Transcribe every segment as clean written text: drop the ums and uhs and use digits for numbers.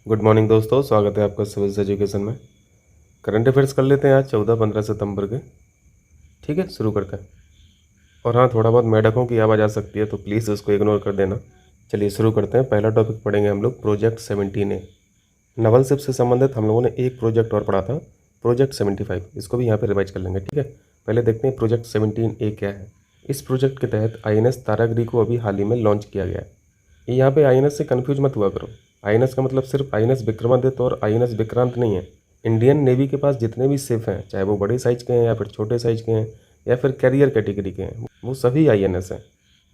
Good morning दोस्तों, स्वागत है आपका सिविल्स एजुकेशन में। करंट अफेयर्स कर लेते हैं आज 14-15 सितंबर के। ठीक है, शुरू करते हैं। और हाँ, थोड़ा बहुत मेढकों की आवाज़ आ सकती है तो प्लीज़ उसको इग्नोर कर देना। चलिए शुरू करते हैं। पहला टॉपिक पढ़ेंगे हम लोग प्रोजेक्ट 17A। नवल शिप से संबंधित हम लोगों ने एक प्रोजेक्ट और पढ़ा था, प्रोजेक्ट 75। इसको भी यहाँ पर रिवाइज कर लेंगे। ठीक है, पहले देखते हैं प्रोजेक्ट 17A क्या है। इस प्रोजेक्ट के तहत INS तारागिरी को अभी हाल ही में लॉन्च किया गया है। यहाँ पे INS से कन्फ्यूज मत हुआ करो। INS का मतलब सिर्फ INS विक्रमादित्य और INS विक्रांत नहीं है। इंडियन नेवी के पास जितने भी शिप हैं, चाहे वो बड़े साइज के हैं या फिर छोटे साइज के हैं या फिर कैरियर कैटेगरी के हैं, वो सभी INS हैं।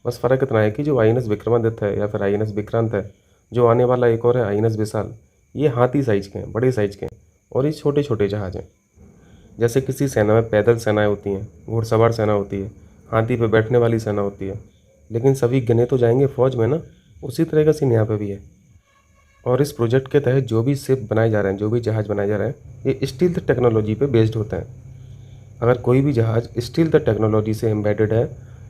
बस फ़र्क इतना है कि जो INS विक्रमादित्य है या फिर INS विक्रांत है, जो आने वाला एक और है INS विशाल, ये हाथी साइज के हैं, बड़े साइज के हैं, और ये छोटे छोटे जहाज़ हैं। जैसे किसी सेना में पैदल सेनाएं होती हैं, घुड़सवार सेना होती है, हाथी पे बैठने वाली सेना होती है, लेकिन सभी गिने तो जाएंगे फौज में ना। उसी तरह का सीन यहाँ पे भी है। और इस प्रोजेक्ट के तहत जो भी शिप बनाए जा रहे हैं, जो भी जहाज़ बनाए जा रहे हैं, ये स्टील्थ टेक्नोलॉजी पे बेस्ड होते हैं। अगर कोई भी जहाज़ स्टील्थ टेक्नोलॉजी से एम्बेडेड है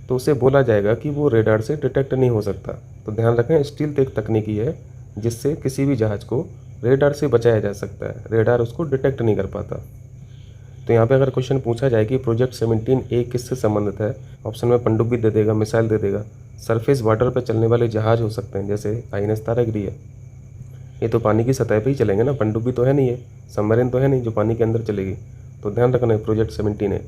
तो उसे बोला जाएगा कि वो रेडार से डिटेक्ट नहीं हो सकता। तो ध्यान रखें, स्टील्थ एक तकनीकी है जिससे किसी भी जहाज़ को रेडार से बचाया जा सकता है, रेडार उसको डिटेक्ट नहीं कर पाता। तो यहाँ पे अगर क्वेश्चन पूछा जाए कि प्रोजेक्ट 17A किससे संबंधित है, ऑप्शन में पनडुब्बी दे देगा, मिसाइल दे देगा। सरफेस वाटर पर चलने वाले जहाज़ हो सकते हैं, जैसे INS तारागिरी है। ये तो पानी की सतह पे ही चलेंगे ना, पनडुब्बी तो है नहीं, है सबमरीन तो है नहीं जो पानी के अंदर चलेगी। तो ध्यान रखना है प्रोजेक्ट 17A।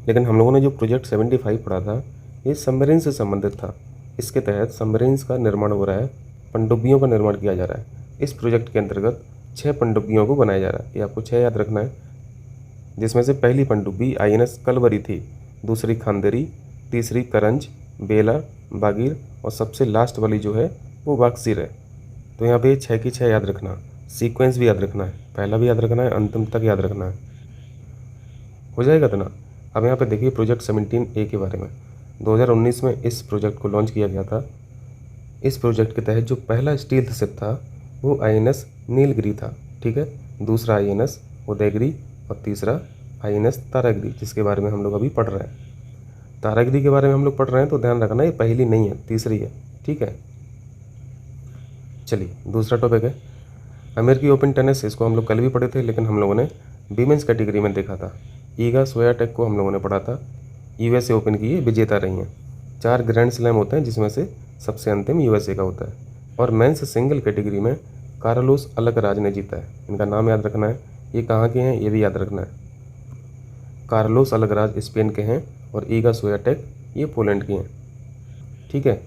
लेकिन हम लोगों ने जो प्रोजेक्ट 75 पढ़ा था, ये सबमरीन से संबंधित था। इसके तहत सबमरीन्स का निर्माण हो रहा है, पनडुब्बियों का निर्माण किया जा रहा है। इस प्रोजेक्ट के अंतर्गत 6 पनडुब्बियों को बनाया जा रहा है। ये आपको 6 याद रखना है, जिसमें से पहली पनडुब्बी INS कलवरी थी, दूसरी खांदेरी, तीसरी करंज, बेला, बागीर, और सबसे लास्ट वाली जो है वो वाक्सीर है। तो यहाँ पे 6 की 6 याद रखना, सीक्वेंस भी याद रखना है, पहला भी याद रखना है, अंतिम तक याद रखना है। हो जाएगा तो ना। अब यहाँ पे देखिए प्रोजेक्ट 17A के बारे में। 2019 में इस प्रोजेक्ट को लॉन्च किया गया था। इस प्रोजेक्ट के तहत जो पहला स्टील्थ शिप था वो INS नीलगिरी था। ठीक है, दूसरा INS उदयगिरी, और तीसरा INS तारागिरी, जिसके बारे में हम लोग अभी पढ़ रहे हैं। तारागिरी के बारे में हम लोग पढ़ रहे हैं तो ध्यान रखना, ये पहली नहीं है, तीसरी है। ठीक है, चलिए दूसरा टॉपिक है अमेरिकी ओपन टेनिस। इसको हम लोग कल भी पढ़े थे, लेकिन हम लोगों ने वीमेंस कैटेगरी में देखा था। ईगा स्वियाटेक को हम लोगों ने पढ़ा था। USA ओपन की ये विजेता रही हैं। 4 ग्रैंड स्लैम होते हैं, जिसमें से सबसे अंतिम USA का होता है। और मेंस सिंगल कैटेगरी में कार्लोस अलकराज ने जीता है। इनका नाम याद रखना है, ये कहाँ के हैं ये भी याद रखना है। कार्लोस अलकराज स्पेन के हैं और ईगा स्वियाटेक ये पोलैंड की हैं। ठीक है,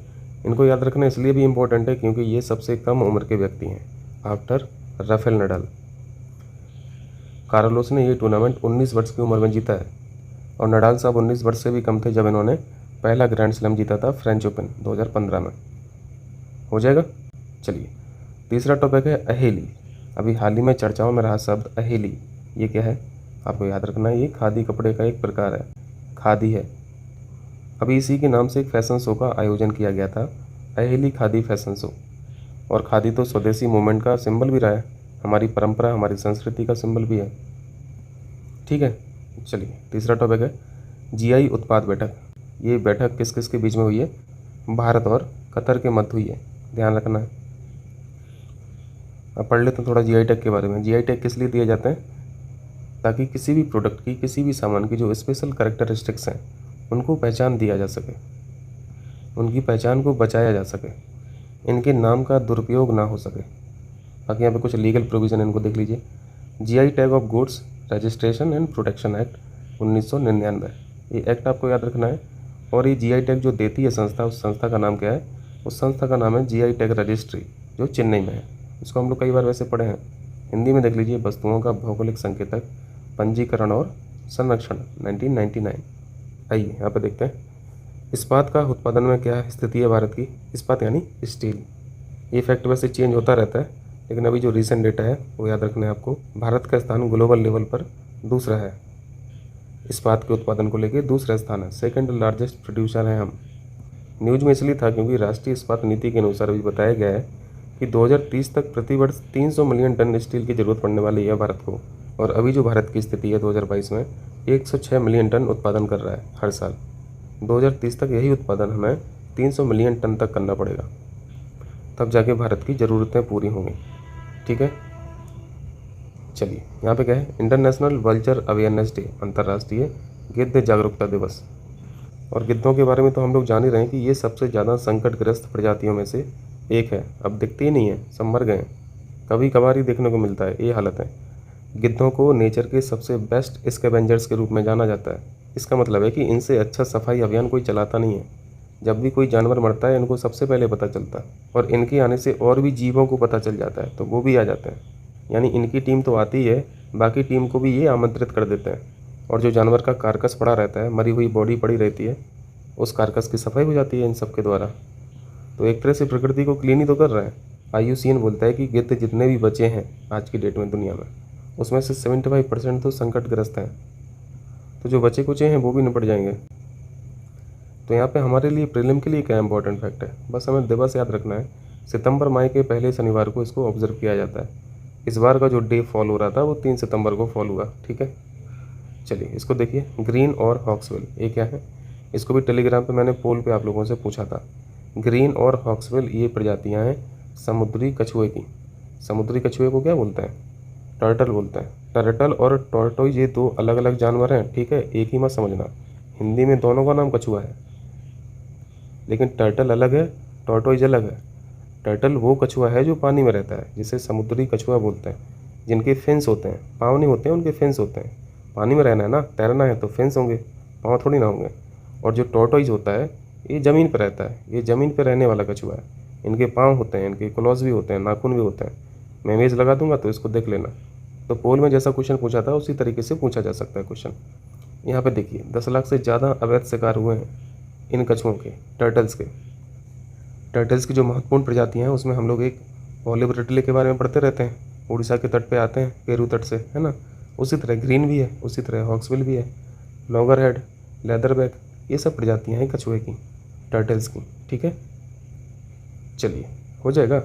इनको याद रखना इसलिए भी इम्पोर्टेंट है क्योंकि ये सबसे कम उम्र के व्यक्ति हैं आफ्टर राफेल नडाल। कार्लोस ने ये टूर्नामेंट 19 वर्ष की उम्र में जीता है, और नडाल साहब 19 वर्ष से भी कम थे जब इन्होंने पहला ग्रैंड स्लैम जीता था, फ्रेंच ओपन 2015 में। हो जाएगा। चलिए तीसरा टॉपिक है अहेली। अभी हाल ही में चर्चाओं में रहा शब्द अहेली। ये क्या है आपको याद रखना है, ये खादी कपड़े का एक प्रकार है, खादी है। अभी इसी के नाम से एक फैशन शो का आयोजन किया गया था, अहेली खादी फैशन शो। और खादी तो स्वदेशी मूवमेंट का सिंबल भी रहा है, हमारी परंपरा, हमारी संस्कृति का सिंबल भी है। ठीक है, चलिए तीसरा टॉपिक है GI उत्पाद बैठक। ये बैठक किस किस के बीच में हुई है, भारत और कतर के मध्य हुई है, ध्यान रखना है। अब पढ़ लेते हैं थोड़ा GI टैग के बारे में। GI टैग किस लिए दिए जाते हैं, ताकि किसी भी प्रोडक्ट की, किसी भी सामान की जो स्पेशल कैरेक्टरिस्टिक्स हैं उनको पहचान दिया जा सके, उनकी पहचान को बचाया जा सके, इनके नाम का दुरुपयोग ना हो सके। बाकी यहाँ पे कुछ लीगल प्रोविज़न इनको देख लीजिए। GI tag of goods registration and protection act 1999, ये एक्ट आपको याद रखना है। और ये GI टैग जो देती है संस्था, उस संस्था का नाम क्या है, उस संस्था का नाम है GI टैग रजिस्ट्री, जो चेन्नई में है। इसको हम लोग कई बार वैसे पढ़े हैं, हिंदी में देख लीजिए, वस्तुओं का भौगोलिक संकेतक, पंजीकरण और संरक्षण 1999। आइए यहाँ पे देखते हैं इस्पात का उत्पादन में क्या स्थिति है भारत की। इस्पात यानी स्टील, ये फैक्ट वैसे चेंज होता रहता है, लेकिन अभी जो रीसेंट डेटा है वो याद रखना है आपको। भारत का स्थान ग्लोबल लेवल पर दूसरा है, इस्पात के उत्पादन को लेकर दूसरा स्थान है, सेकंड लार्जेस्ट प्रोड्यूसर हैं हम। न्यूज में इसलिए था क्योंकि राष्ट्रीय इस्पात नीति के अनुसार भी बताया गया है कि 2030 तक प्रति वर्ष 300 मिलियन टन स्टील की जरूरत पड़ने वाली है भारत को। और अभी जो भारत की स्थिति है 2022 में 106 मिलियन टन उत्पादन कर रहा है हर साल। 2030 तक यही उत्पादन हमें 300 मिलियन टन तक करना पड़ेगा, तब जाके भारत की ज़रूरतें पूरी होंगी। ठीक है। चलिए यहाँ पे क्या है, इंटरनेशनल वल्चर अवेयरनेस डे, अंतर्राष्ट्रीय गिद्ध जागरूकता दिवस। और गिद्धों के बारे में तो हम लोग जान ही रहे हैं कि ये सबसे ज़्यादा संकटग्रस्त प्रजातियों में से एक है। अब दिखते ही नहीं है, सब मर गए हैं, कभी कभार ही देखने को मिलता है, ये हालत है। गिद्धों को नेचर के सबसे बेस्ट स्कैवेंजर्स के रूप में जाना जाता है। इसका मतलब है कि इनसे अच्छा सफाई अभियान कोई चलाता नहीं है। जब भी कोई जानवर मरता है इनको सबसे पहले पता चलता है, और इनके आने से और भी जीवों को पता चल जाता है, तो वो भी आ जाते हैं। यानी इनकी टीम तो आती है, बाकी टीम को भी ये आमंत्रित कर देते हैं। और जो जानवर का कारकस पड़ा रहता है, मरी हुई बॉडी पड़ी रहती है, उस कारकस की सफाई हो जाती है इन सब के द्वारा। तो एक तरह से प्रकृति को क्लीन ही तो कर रहे हैं। IUCN बोलता है कि गिद्ध जितने भी बचे हैं आज की डेट में दुनिया में, उसमें से 75% तो संकटग्रस्त हैं। तो जो बचे कुचे हैं वो भी निपट जाएंगे। तो यहाँ पे हमारे लिए प्रीलिम के लिए क्या इंपॉर्टेंट फैक्ट है, बस हमें दिवस याद रखना है। सितंबर माह के पहले शनिवार को इसको ऑब्जर्व किया जाता है। इस बार का जो डे फॉल हो रहा था वो 3 सितंबर को फॉल हुआ, ठीक है। चलिए इसको देखिए, ग्रीन और हॉक्सवेल, ये क्या है। इसको भी टेलीग्राम पे मैंने पोल पे आप लोगों से पूछा था। ग्रीन और हॉक्सवेल ये प्रजातियाँ हैं समुद्री कछुए की। समुद्री कछुए को क्या बोलते हैं, टर्टल बोलते हैं। टर्टल और टॉर्टोइज ये दो अलग अलग जानवर हैं, ठीक है, एक ही मत समझना। हिंदी में दोनों का नाम कछुआ है, लेकिन टर्टल अलग है, टॉर्टोइज अलग है। टर्टल वो कछुआ है जो पानी में रहता है, जिसे समुद्री कछुआ बोलते हैं, जिनके फिन्स होते हैं, पाँव नहीं होते हैं, उनके फिन्स होते हैं। पानी में रहना है ना, तैरना है तो फिन्स होंगे, पाँव थोड़ी ना होंगे। और जो टॉर्टोइज होता है ये ज़मीन पर रहता है, ये ज़मीन पर रहने वाला कछुआ है। इनके पाँव होते हैं, इनके क्लॉज भी होते हैं, नाखून भी होते हैं। मैं इमेज लगा दूंगा तो इसको देख लेना। तो पोल में जैसा क्वेश्चन पूछा था उसी तरीके से पूछा जा सकता है क्वेश्चन। यहाँ पे देखिए 10 लाख से ज़्यादा अवैध शिकार हुए हैं इन कछुओं के, टर्टल्स के। टर्टल्स की जो महत्वपूर्ण प्रजातियाँ हैं उसमें हम लोग एक ऑलिव रिडले के बारे में पढ़ते रहते हैं, उड़ीसा के तट पे आते हैं, पेरू तट से, है ना। उसी तरह ग्रीन भी है, उसी तरह हॉक्सविल भी है, लॉगर हेड, लेदरबैक, ये सब प्रजातियाँ हैं कछुए की, टर्टल्स की, ठीक है। चलिए हो जाएगा।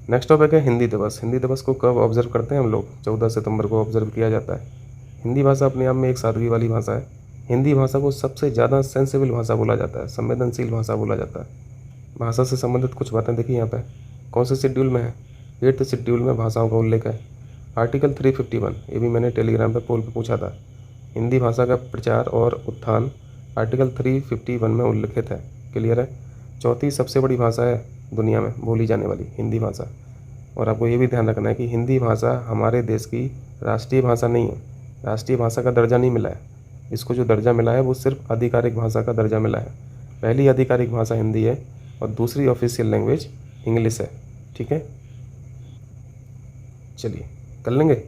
नेक्स्ट टॉपिक है हिंदी दिवस। हिंदी दिवस को कब ऑब्जर्व करते हैं हम लोग, 14 सितंबर को ऑब्जर्व किया जाता है। हिंदी भाषा अपने आप में एक सादगी वाली भाषा है। हिंदी भाषा को सबसे ज़्यादा सेंसिबल भाषा बोला जाता है, संवेदनशील भाषा बोला जाता है। भाषा से संबंधित कुछ बातें देखिए यहाँ पे, कौन से शेड्यूल में है, 8th शेड्यूल में भाषाओं का उल्लेख है। आर्टिकल 351, ये भी मैंने टेलीग्राम पे पोल पे पूछा था। हिंदी भाषा का प्रचार और उत्थान आर्टिकल 351 में उल्लिखित है, क्लियर है। चौथी सबसे बड़ी भाषा है दुनिया में बोली जाने वाली हिंदी भाषा। और आपको ये भी ध्यान रखना है कि हिंदी भाषा हमारे देश की राष्ट्रीय भाषा नहीं है, राष्ट्रीय भाषा का दर्जा नहीं मिला है। इसको जो दर्जा मिला है वो सिर्फ आधिकारिक भाषा का दर्जा मिला है। पहली आधिकारिक भाषा हिंदी है और दूसरी ऑफिशियल लैंग्वेज इंग्लिश है, ठीक है। चलिए कर लेंगे।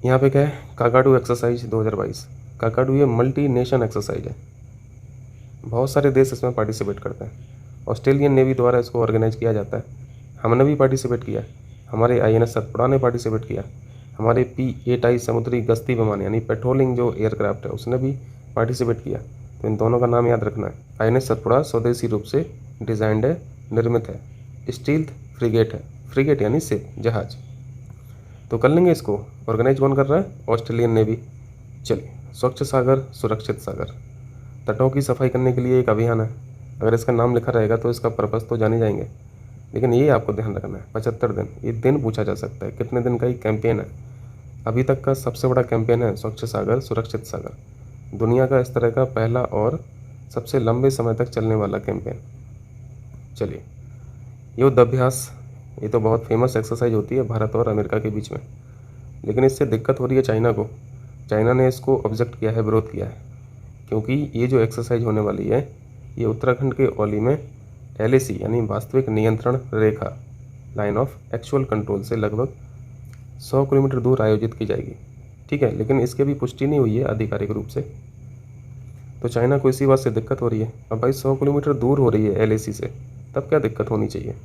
यहाँ पे क्या है, काकाडू एक्सरसाइज 2022। काकाडू ये मल्टी नेशन एक्सरसाइज है, बहुत सारे देश इसमें पार्टिसिपेट करते हैं। ऑस्ट्रेलियन नेवी द्वारा इसको ऑर्गेनाइज किया जाता है। हमने भी पार्टिसिपेट किया, हमारे INS सतपुड़ा ने पार्टिसिपेट किया, हमारे P-8I समुद्री गश्ती विमान यानी पेट्रोलिंग जो एयरक्राफ्ट है उसने भी पार्टिसिपेट किया। तो इन दोनों का नाम याद रखना है। INS सतपुड़ा स्वदेशी रूप से डिज़ाइंड है, निर्मित है, स्टील्थ फ्रिगेट है, फ्रिगेट यानी शिप, जहाज। तो कर लेंगे इसको, ऑर्गेनाइज कौन कर रहा है, ऑस्ट्रेलियन नेवी। चलिए, स्वच्छ सागर सुरक्षित सागर, तटों की सफाई करने के लिए एक अभियान है। अगर इसका नाम लिखा रहेगा तो इसका पर्पज़ तो जाने जाएंगे, लेकिन ये आपको ध्यान रखना है 75 दिन, ये दिन पूछा जा सकता है, कितने दिन का ये कैंपेन है। अभी तक का सबसे बड़ा कैंपेन है स्वच्छ सागर सुरक्षित सागर, दुनिया का इस तरह का पहला और सबसे लंबे समय तक चलने वाला कैंपेन। चलिए, युद्धाभ्यास, ये तो बहुत फेमस एक्सरसाइज होती है भारत और अमेरिका के बीच में, लेकिन इससे दिक्कत हो रही है चाइना को। चाइना ने इसको ऑब्जेक्ट किया है, विरोध किया है, क्योंकि ये जो एक्सरसाइज होने वाली है ये उत्तराखंड के औली में LAC यानी वास्तविक नियंत्रण रेखा, लाइन ऑफ एक्चुअल कंट्रोल से लगभग 100 किलोमीटर दूर आयोजित की जाएगी, ठीक है। लेकिन इसकी भी पुष्टि नहीं हुई है आधिकारिक रूप से, तो चाइना को इसी बात से दिक्कत हो रही है। अब भाई 100 किलोमीटर दूर हो रही है LAC से, तब क्या दिक्कत होनी चाहिए।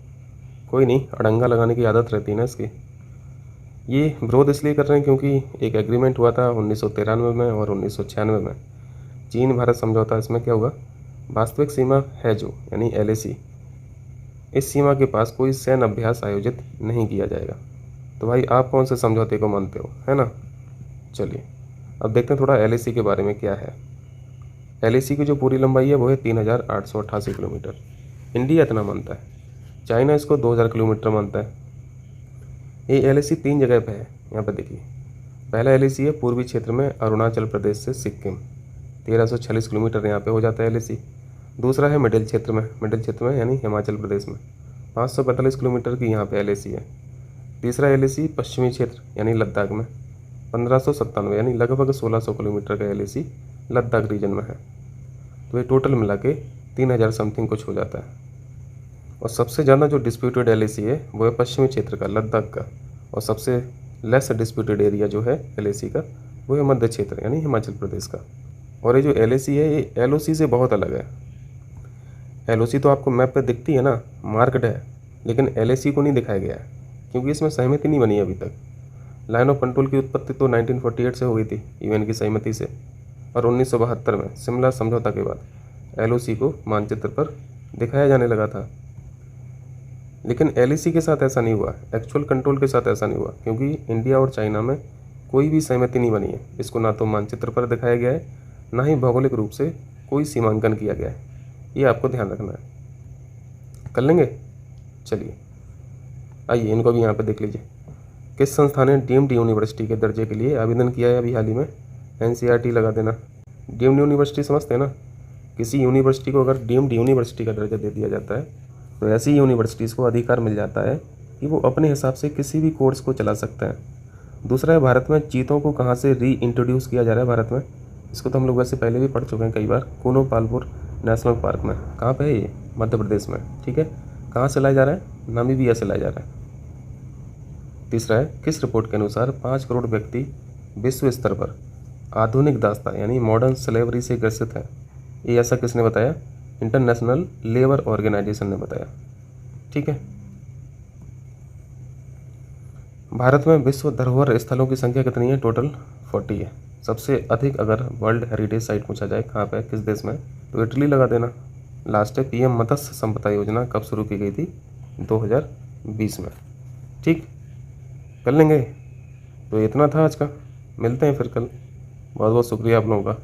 कोई नहीं, अड़ंगा लगाने की आदत रहती है ना इसकी। ये विरोध इसलिए कर रहे हैं क्योंकि एक एग्रीमेंट हुआ था 1993 में और 1996 में, चीन भारत समझौता। इसमें क्या हुआ, वास्तविक सीमा है जो यानी LAC, इस सीमा के पास कोई सैन्य अभ्यास आयोजित नहीं किया जाएगा। तो भाई आप कौन से समझौते को मानते हो, है ना। चलिए अब देखते हैं थोड़ा LAC के बारे में क्या है। LAC की जो पूरी लंबाई है वो है 3888 किलोमीटर। इंडिया इतना मानता है, चाइना इसको 2000 किलोमीटर मानता है। ये एलएसी 3 जगह पे है, यहाँ पर देखिए। पहला एलएसी है पूर्वी क्षेत्र में अरुणाचल प्रदेश से सिक्किम, 1346 किलोमीटर यहाँ पे हो जाता है एलएसी। दूसरा है मिडिल क्षेत्र में यानी हिमाचल प्रदेश में 545 किलोमीटर की यहाँ पे एलएसी है। तीसरा एलएसी पश्चिमी क्षेत्र यानी लद्दाख में 1597 यानी लगभग 1600 किलोमीटर का एलएसी लद्दाख रीजन में है। तो ये टोटल मिला के 3000 समथिंग कुछ हो जाता है। और सबसे ज़्यादा जो डिस्प्यूटेड एलएसी है वो है पश्चिमी क्षेत्र का, लद्दाख का। और सबसे लेस डिस्प्यूटेड एरिया जो है एलएसी का वो है मध्य क्षेत्र यानी हिमाचल प्रदेश का। और ये जो एलएसी है ये एलओसी से बहुत अलग है। एलओसी तो आपको मैप पे दिखती है ना, मार्क्ड है, लेकिन एलएसी को नहीं दिखाया गया है क्योंकि इसमें सहमति नहीं बनी अभी तक। लाइन ऑफ कंट्रोल की उत्पत्ति तो 1948 से हो गई थी यूएन की सहमति से, और 1972 में शिमला समझौता के बाद एलओसी को मानचित्र पर दिखाया जाने लगा था। लेकिन एलएसी के साथ ऐसा नहीं हुआ, एक्चुअल कंट्रोल के साथ ऐसा नहीं हुआ, क्योंकि इंडिया और चाइना में कोई भी सहमति नहीं बनी है। इसको ना तो मानचित्र पर दिखाया गया है, ना ही भौगोलिक रूप से कोई सीमांकन किया गया है। ये आपको ध्यान रखना है। कर लेंगे, चलिए आइए इनको भी यहाँ पे देख लीजिए। किस संस्था ने डीम्ड यूनिवर्सिटी के दर्जे के लिए आवेदन किया है अभी हाल ही में? एनसीईआरटी लगा देना। डीम्ड यूनिवर्सिटी समझते हैं ना, किसी यूनिवर्सिटी को अगर डीम्ड यूनिवर्सिटी का दर्जा दे दिया जाता है तो ऐसी यूनिवर्सिटीज़ को अधिकार मिल जाता है कि वो अपने हिसाब से किसी भी कोर्स को चला सकता है। दूसरा है, भारत में चीतों को कहाँ से री इंट्रोड्यूस किया जा रहा है भारत में? इसको तो हम लोग वैसे पहले भी पढ़ चुके हैं कई बार, कूनो पालपुर नेशनल पार्क में। कहाँ पे है ये? मध्य प्रदेश में, ठीक है। कहाँ से लाया जा रहा है? नामीबिया से लाया जा रहा है। तीसरा है, किस रिपोर्ट के अनुसार 5 करोड़ व्यक्ति विश्व स्तर पर आधुनिक दास्ता यानी मॉडर्न स्लेवरी से ग्रसित है? ये ऐसा किसने बताया? इंटरनेशनल लेबर ऑर्गेनाइजेशन ने बताया, ठीक है। भारत में विश्व धरोहर स्थलों की संख्या कितनी है? टोटल 40 है। सबसे अधिक अगर वर्ल्ड हेरिटेज साइट पूछा जाए कहाँ पे, किस देश में, तो इटली लगा देना। लास्ट है, पीएम मत्स्य संपदा योजना कब शुरू की गई थी? 2020 में, ठीक। कर लेंगे। तो इतना था आज का, मिलते हैं फिर कल। बहुत बहुत शुक्रिया आप लोगों का।